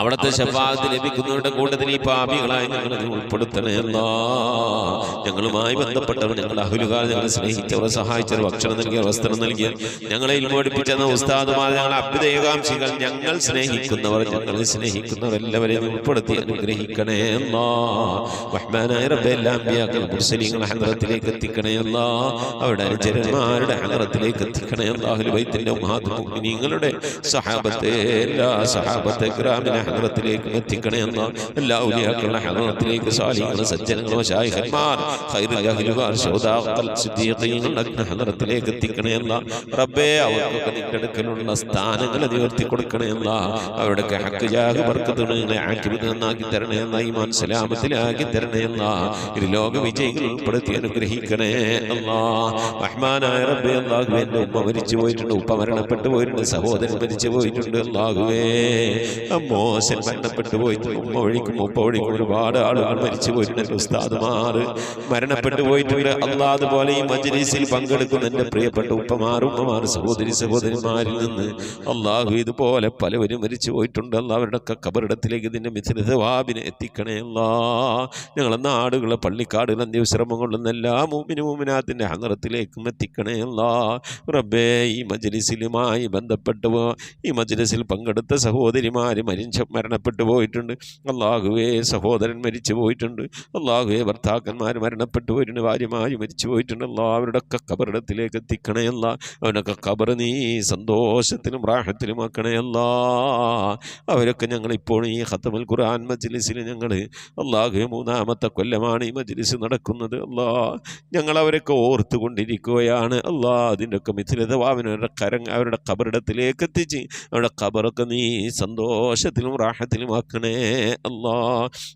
അവിടുത്തെ ശഫാഅത്ത് ലഭിക്കുന്നവരുടെ കൂട്ടത്തിൽ ഈ പാപികളായി ഞങ്ങളെ ഉൾപ്പെടുത്തണേ അല്ലാഹ്. ഞങ്ങളുമായി ബന്ധപ്പെട്ടവർ, ഞങ്ങളുടെ അഹ്ലുകാർ, ഞങ്ങളെ സ്നേഹിച്ചവർ, സഹായിച്ചവർ, ഭക്ഷണം നൽകിയവർ, വസ്ത്രം നൽകിയവർ, ഞങ്ങളെ ഇൽമു പഠിപ്പിച്ചെന്ന ഉസ്താദുമാർ, ഞങ്ങളെ അഭ്യുദയകാംക്ഷികൾ, ഞങ്ങൾ സ്നേഹിക്കുന്നവർ, ഞങ്ങളെ സ്നേഹിക്കുന്നവർ എല്ലാവരെയും ഉൾപ്പെടുത്തി അനുഗ്രഹിക്കണേ അല്ലാഹ്. റഹ്മാനായ റബ്ബേ, എല്ലാ അമ്പിയാക്കളും മുർസലീങ്ങളെ ഹളറത്തിലേക്ക് എത്തിക്കണേ അല്ലാഹ്. അവരുടെ അനുചരന്മാരുടെ ഹളറത്തിലേക്ക് എത്തിക്കണേ അല്ലാഹ്. അഹ്ലുൽ ബൈത്തിന്റെ ഉമ്മഹാത്തുൽ മുഅ്മിനീങ്ങളുടെ സഹാബത്തെ, എല്ലാ സഹാബത്തെ കിറാമിനെ ഹളറത്തിലേക്ക് എത്തിക്കണേ അല്ലാഹ്. എല്ലാ ഔലിയാക്കളുടെ ഹളറത്തിലേക്ക്, സാലിഹീങ്ങൾ, സജ്ജനങ്ങൾ, മശായിഖന്മാർ, ഖൈറുൽ അഹ്ലുകാർ, ശുഹദാക്കൾ, സിദ്ദീഖീങ്ങളുടെ ഹളറത്തിലേക്ക് എത്തിക്കണേ അല്ലാഹ്. റബ്ബേ, അവർക്കൊക്കെ നിന്റെ അടുക്കലുള്ള സ്ഥാനങ്ങൾ ഉയർത്തി കൊടുക്കണേ അല്ലാഹ്. അവരുടെ ഹഖ് ജാഹ് ബർക്കത്തുകളെ ആക്കിബത്ത് നന്നാക്കി തരണേ അല്ലാഹ്. ഈമാൻ സലാമത്തിലാക്കി തരണേ അല്ലാഹ്. ഇരു ലോക വിജയികൾ ഉൾപ്പെടുത്തി അനുഗ്രഹിക്കണേ അല്ലാഹ്. റഹ്മാനായ റബ്ബേ, അല്ലാഹുവേ, എൻ്റെ ഉമ്മ മരിച്ചു പോയിട്ടുണ്ട്, ഉപ്പ മരണപ്പെട്ടു പോയിട്ടുണ്ട്, സഹോദരൻ മരിച്ചു പോയിട്ടുണ്ട്. അല്ലാഹുവേ, മോശൻ മരണപ്പെട്ടു പോയിട്ടുണ്ട്. ഉമ്മ വഴിക്കും ഉപ്പ വഴിക്കും ഒരുപാട് ആളുകൾ മരിച്ചു പോയിട്ടുണ്ട്. ഉസ്താദുമാർ, മരണപ്പെട്ടു പോയിട്ടുണ്ട് അല്ലാ. അതുപോലെ ഈ മജ്‌ലിസിൽ പങ്കെടുക്കുന്ന എൻ്റെ പ്രിയപ്പെട്ട ഉപ്പമാർ സഹോദരിമാരിൽ നിന്ന് അല്ലാഹു ഇതുപോലെ പലവരും മരിച്ചു പോയിട്ടുണ്ട് അല്ലാ. അവരുടെയൊക്കെ ഖബറിടത്തിലേക്ക് ഇതിൻ്റെ മിഥ്ല സവാബിനെ എത്തിക്കണേ അല്ലാ. ഞങ്ങളെ നാടുകളെ പള്ളിക്കാടുകൾ അന്ത്യവിശ്രമം കൊള്ളുന്ന എല്ലാ മുഅ്മിനാത്തിൻ്റെ ഹളറത്തിലേക്കും എത്തിക്കണേ അല്ലാ. റബ്ബേ, ഈ മജ്‌ലിസിലുമായി ബന്ധപ്പെട്ടു ഈ മജ്‌ലിസിൽ പങ്കെടുത്ത സഹോദരിമാർ മരണപ്പെട്ടു പോയിട്ടുണ്ട് അല്ലാഹുവേ. സഹോദരൻ മരിച്ചു പോയിട്ടുണ്ട് അല്ലാഹുവേ. ഭർത്താക്കന്മാർ മരണപ്പെട്ടു പോയിട്ടുണ്ട്, ഭാര്യമാര് മരിച്ചു പോയിട്ടുണ്ട് അല്ലാ. അവരുടെയൊക്കെ ഖബറിടത്തിലേക്ക് എത്തിക്കണേ അല്ലാ. അവനൊക്കെ ഖബർ നീ സന്തോഷത്തിലും റാഹത്തിലും ആക്കണേ അല്ലാ. അവരൊക്കെ ഞങ്ങളിപ്പോൾ ഈ ഖത്മുൽ ഖുർആൻ മജ്‌ലിസിൽ ഞങ്ങൾ അല്ലാഹുവേ 3-ാമത്തെ കൊല്ലമാണ് ഈ മജ്‌ലിസ് നടക്കുന്നത് അല്ലാ. ഞങ്ങൾ അവരൊക്കെ ഓർത്തുകൊണ്ടിരിക്കുകയാണ് അല്ലാ. അതിൻ്റെയൊക്കെ മിഥിലതവാവിന് അവരുടെ ഖബറിടത്തിലേക്ക് എത്തിച്ച് അവരുടെ ഖബറൊക്കെ നീ സന്തോഷത്തിലും റാഹത്തിലും ആക്കണേ അല്ലാ.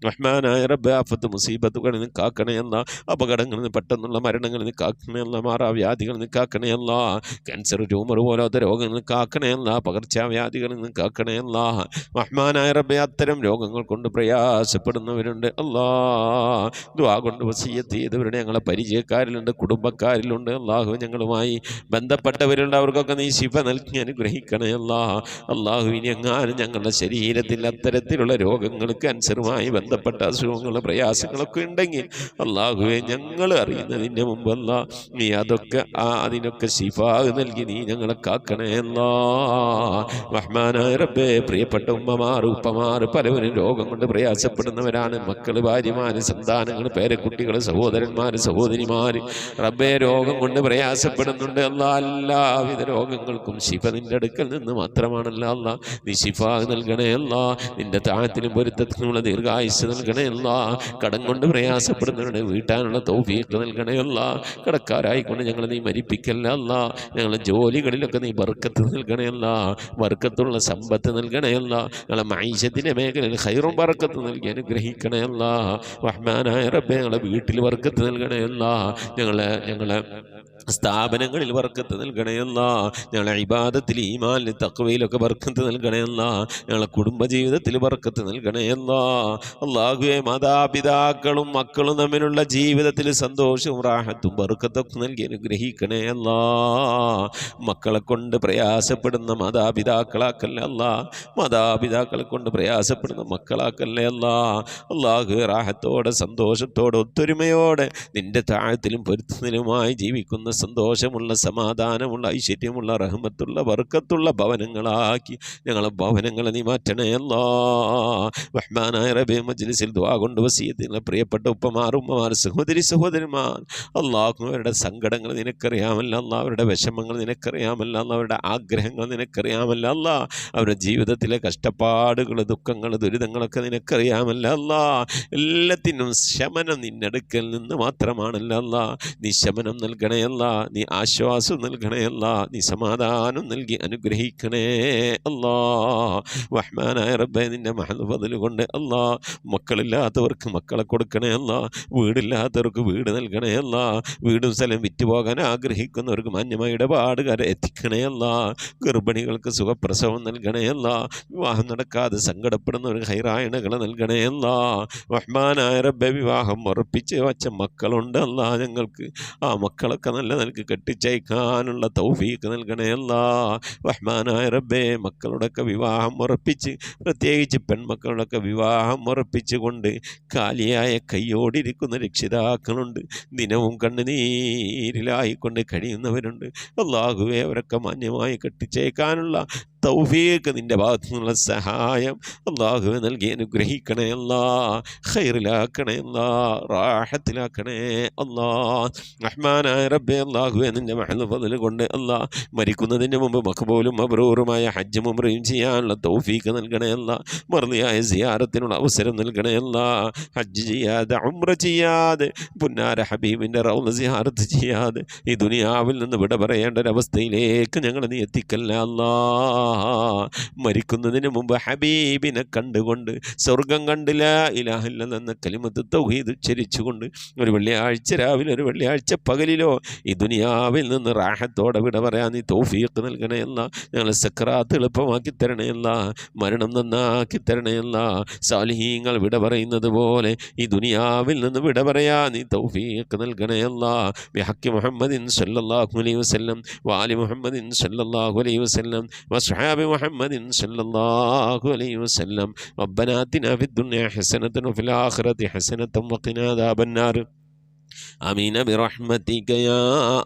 റഹ്മാനായ റബ്ബേ, ആഫത്ത് മുസീബത്തുകളിൽ നിന്ന് കാക്കണേ അല്ലാ. അപകടങ്ങളിൽ നിന്ന് പെട്ടെന്നുള്ള മരണങ്ങളിൽ നിന്ന് കാക്കണേ അല്ലാ. മാറാവ്യാധികളിൽ നിന്ന് കാക്കണേ അല്ലാ. ക്യാൻസർ, ട്യൂമർ പോലത്തെ രോഗങ്ങളിൽ നിന്ന് കാക്കണേ അല്ലാ. പകർച്ചവ്യാധികളിൽ നിന്ന് കാക്കണേ അല്ലാ. റഹ്മാനായ റബ്ബേ, അത്തരം രോഗങ്ങൾ കൊണ്ട് പ്രയാസപ്പെടുന്നവരുണ്ട് അല്ലാ. ദുആ കൊണ്ട് വസിയ്യത്ത് ചെയ്തവരുടെ ഞങ്ങളെ പരിചയക്കാരിലുണ്ട്, കുടുംബക്കാരിലുണ്ട് അല്ലാഹു. ഞങ്ങളുമായി ബന്ധപ്പെട്ടവരുണ്ട്, അവർക്കൊക്കെ നീ ശിഫ നൽകി അനുഗ്രഹിക്കണേ അല്ലാ. അല്ലാഹു, ഇനി എങ്ങാനും ഞങ്ങളുടെ ശരീരത്തിൽ അത്തരത്തിലുള്ള രോഗങ്ങൾ, ക്യാൻസറുമായി ബന്ധപ്പെട്ട അസുഖങ്ങൾ, പ്രയാസങ്ങളൊക്കെ ഉണ്ടെങ്കിൽ അല്ലാഹുവെ, ഞങ്ങൾ അറിയുന്നതിൻ്റെ മുമ്പല്ല നീ അതൊക്കെ അതിനൊക്കെ ശിഫാ നൽകി നീ ഞങ്ങളെ കാക്കണേ അല്ലാ. റഹ്മാനായ റബ്ബേ, പ്രിയപ്പെട്ട ഉമ്മമാർ ഉപ്പമാർ പലവരും രോഗം കൊണ്ട് പ്രയാസപ്പെടുന്നവരാണ്. മക്കൾ, ഭാര്യമാർ, സന്താനങ്ങൾ, പേരക്കുട്ടികൾ, സഹോദരന്മാർ, സഹോദരിമാർ റബ്ബേ രോഗം കൊണ്ട് പ്രയാസപ്പെടുന്നുണ്ട് അല്ലാ. എല്ലാവിധ രോഗങ്ങൾക്കും ശിഫ നിന്റെ അടുക്കൽ നിന്ന് മാത്രമാണല്ലോ അല്ലാ. നീ ശിഫ നൽകണേ അല്ലാ. നിന്റെ താഴത്തിനും പൊരുത്തത്തിനുള്ള ദീർഘായുസ് നൽകണേ അല്ലാ. കടം കൊണ്ട് പ്രയാസപ്പെടുന്നവരുടെ വീട്ടാനുള്ള തൗഫീഖ് നൽകണേ അല്ലാ. കടക്കാരായിക്കൊണ്ട് ഞങ്ങളെ നീ മരിപ്പിക്കല്ല അല്ലാ. ഞങ്ങളുടെ ജോലികളിലൊക്കെ നീ ബർക്കത്ത് നൽകണേ അല്ലാ. ബർക്കത്തുള്ള സമ്പത്ത് നൽകണേ അല്ലാ. ഞങ്ങളെ മൈശത്തിൻ്റെ മേഖലയിൽ ഖൈറും ബർക്കത്ത് നൽകി അനുഗ്രഹിക്കണേ അല്ലാ. റഹ്മാനായ റബ്ബേ, ഞങ്ങളെ വീട്ടിൽ ബർക്കത്ത് നൽകണേ അല്ലാ. ഞങ്ങളെ സ്ഥാപനങ്ങളിൽ ബർക്കത്ത് നൽകണേ അല്ലാ. ഞങ്ങളെ ഇബാദത്തിൽ, ഈമാനിൽ, തഖ്വയിലൊക്കെ ബർക്കത്ത് നൽകണേ അല്ലാ. ഞങ്ങളെ കുടുംബജീവിതത്തിൽ ബർക്കത്ത് നൽകണേ അല്ലാ. അല്ലാഹുവേ, മാതാപിതാക്കളും മക്കളും തമ്മിലുള്ള ജീവിതത്തിൽ സന്തോഷവും റാഹത്തും ബർക്കത്തൊക്കെ നൽകി അനുഗ്രഹിക്കണേ അല്ലാ. മക്കളെ കൊണ്ട് പ്രയാസപ്പെടുന്ന മാതാപിതാക്കളാക്കല്ലേ അല്ലാ. മാതാപിതാക്കളെ കൊണ്ട് പ്രയാസപ്പെടുന്ന മക്കളാക്കല്ലേ അല്ലാ. അല്ലാഹുവേ, റാഹത്തോടെ സന്തോഷത്തോടെ ഒത്തൊരുമയോടെ നിന്റെ താഴത്തിലും പൊരുത്തത്തിലുമായി ജീവിക്കുന്ന സന്തോഷമുള്ള, സമാധാനമുള്ള, ഐശ്വര്യമുള്ള, റഹ്മത്തുള്ള, ബർക്കത്തുള്ള ഭവനങ്ങളാക്കി ഞങ്ങളെ ഭവനങ്ങളെ നീ മാറ്റണേ അല്ലാ. റഹ്മാനായ റബ്ബേ, മജ്‌ലിസിൽ ദുആ കൊണ്ട് വസിയത്തുള്ള പ്രിയപ്പെട്ട ഉപ്പമാർ ഉമ്മമാർ സഹോദരിമാർ അല്ലാഹു, അവരുടെ സങ്കടങ്ങൾ നിനക്കറിയാമല്ല അല്ലാ. അവരുടെ വിഷമങ്ങൾ നിനക്കറിയാമല്ല അല്ലാ. അവരുടെ ആഗ്രഹങ്ങൾ നിനക്കറിയാമല്ല അല്ലാ. അവരുടെ ജീവിതത്തിലെ കഷ്ടപ്പാടുകൾ, ദുഃഖങ്ങൾ, ദുരിതങ്ങളൊക്കെ നിനക്കറിയാമല്ല അല്ലാ. എല്ലാത്തിനും ശമനം നിന്നടുക്കൽ നിന്ന് മാത്രമാണല്ല അല്ലാ. നീ ശമനം നൽകണേ അല്ലാ. നീ ആശ്വാസം നൽകണേ അല്ലാ. നീ സമാധാനം നൽകി അനുഗ്രഹിക്കണേ അല്ലാ. റഹ്മാനായ റബ്ബേ, നിന്റെ മഹൽ ഫദ്ൽ കൊണ്ട് അല്ലാ, മക്കളില്ലാത്തവർക്ക് മക്കളെ കൊടുക്കണേ അല്ലാ. വീടില്ലാത്തവർക്ക് വീട് നൽകണേ അല്ലാ. വീടും സ്ഥലം വിറ്റുപോകാൻ ആഗ്രഹിക്കുന്നവർക്ക് മാന്യമായ ഇടപാടുകാരെ എത്തിക്കണേ അല്ലാ. ഗർഭിണികൾക്ക് സുഖപ്രസവം നൽകണേ അല്ലാ. വിവാഹം നടക്കാതെ സങ്കടപ്പെടുന്നവർക്ക് ഹൈറായണകൾ നൽകണേ അല്ലാ. റഹ്മാനായ റബ്ബേ, വിവാഹം ഉറപ്പിച്ച് വച്ച മക്കളുണ്ട് അല്ലാ. ഞങ്ങൾക്ക് ആ മക്കളൊക്കെ നല്ല നിലക്ക് കെട്ടിച്ചയക്കാനുള്ള തൗഫീഖ് നൽകണേ അല്ലാ. റഹ്മാനായ റബ്ബേ, മക്കളുടെയൊക്കെ വിവാഹം ഉറപ്പിച്ച്, പ്രത്യേകിച്ച് പെൺമക്കളുടെയൊക്കെ വിവാഹം ഉറപ്പിച്ചുകൊണ്ട് കാലിയായ കൈയോടിരിക്കുന്ന രക്ഷിതാക്കളുണ്ട്. ദിനവും കണ്ണുനീരിലായിക്കൊണ്ട് കഴിയുന്നവരുണ്ട്. അല്ലാഹുവേ, അവരൊക്കെ മാന്യമായി കെട്ടിച്ചയക്കാനുള്ള തൗഫീഖ് നിന്റെ ഭാഗത്തു നിന്നുള്ള സഹായം അല്ലാഹുവേ നൽകി അനുഗ്രഹിക്കണേ അല്ലാ. ഖൈറിലാക്കണേ അല്ലാ. റാഹത്തിലാക്കണേ അല്ലാ. റഹ്മാനായ റബ്ബേ, അല്ലാഹുവേ, നിന്റെ മഹൽ ഫദ്ൽ കൊണ്ട് അല്ലാ, മരിക്കുന്നതിന് മുമ്പ് മഖ്ബൂലും മബ്റൂറുമായ ഹജ്ജും ഉംറയും ചെയ്യാനുള്ള തൗഫീഖ് നൽകണേ അല്ലാ. മർദിയായ സിയാറത്തിനുള്ള അവസരം നൽകണേ അല്ലാ. ഹജ്ജ് ചെയ്യാതെ, ഉംറ ചെയ്യാതെ, പുന്നാര ഹബീബിൻ്റെ റൗള സിയാറത്ത് ചെയ്യാതെ ഈ ദുനിയാവിൽ നിന്ന് വിട പറയേണ്ട ഒരവസ്ഥയിലേക്ക് ഞങ്ങൾ നീ എത്തിക്കല്ല അല്ലാ. മരിക്കുന്നതിന് മുമ്പ് ഹബീബിനെ കണ്ടുകൊണ്ട് സ്വർഗം കണ്ട് ലാ ഇലാഹ ഇല്ലല്ലാഹ് എന്ന കലിമത്ത് തൗഹീദ് ഉച്ചരിച്ചുകൊണ്ട് ഒരു വെള്ളിയാഴ്ച രാവിലെ ഒരു വെള്ളിയാഴ്ച പകലിലോ ഈ ദുനിയാവിൽ നിന്ന് റാഹത്തോടെ വിട പറയാൻ നീ തൗഫീഖ് നൽകണയല്ല. ഞങ്ങളെ സക്രാത്ത് എളുപ്പമാക്കി തരണയല്ല, മരണം നന്നാക്കി തരണയല്ല. സാലിഹീങ്ങൾ വിട പറയുന്നത് പോലെ ഈ ദുനിയാവിൽ നിന്ന് വിട പറയാൻ നീ തൗഫീഖ് നൽകണയല്ല. ബിഹഖി മുഹമ്മദിൻ സല്ലല്ലാഹു അലൈഹി വസല്ലം വആലി മുഹമ്മദിൻ സല്ലല്ലാഹു അലൈഹി വസല്ലം വസ്ഹാബി മുഹമ്മദിൻ സല്ലല്ലാഹു അലൈഹി വസല്ലം. റബ്ബനാ ആതിനാ ഫിദ്ദുനിയ ഹസനതൻ വഫിൽ ആഖിറതി ഹസനതൻ വഖിനാ അദാബന്നാർ. آمين برحمتك يا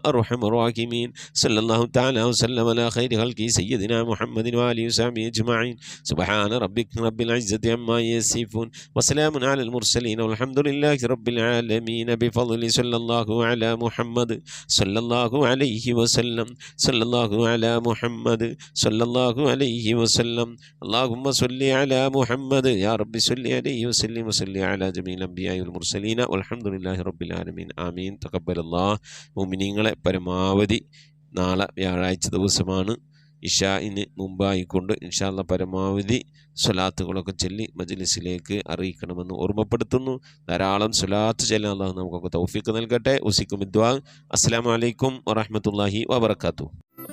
أرحم الراحمين. صلى الله تعالى وسلم على خير خلقه سيدنا محمد وآله وصحبه أجمعين. سبحان ربك رب العزة عما يصفون وسلام على المرسلين والحمد لله رب العالمين. بفضل صلى الله على محمد صلى الله عليه وسلم. صلى الله على محمد صلى الله عليه وسلم. اللهم صل على محمد يا رب صل عليه وسلم وصل على جميع الأنبياء والمرسلين والحمد لله رب العالمين. ആമീൻ. തഖബ്ബലല്ലാഹ്. മുഅ്മിനീങ്ങളെ പരമാവധി നാളെ വ്യാഴാഴ്ച ദിവസമാണ്. ഇശാഇന് മുമ്പായിക്കൊണ്ട് ഇൻഷാ അല്ലാഹ് പരമാവധി സ്വലാത്തുകളൊക്കെ ചൊല്ലി മജ്ലിസിലേക്ക് അറിയിക്കണമെന്ന് ഓർമ്മപ്പെടുത്തുന്നു. ധാരാളം സ്വലാത്ത് ചൊല്ലാൻ അല്ലാഹു നമുക്കൊക്കെ തൗഫീഖ് നൽകട്ടെ. ഉസിക്കും ദുആ. അസ്സലാമു അലൈക്കും വറഹ്മത്തുള്ളാഹി വബറകാതുഹു.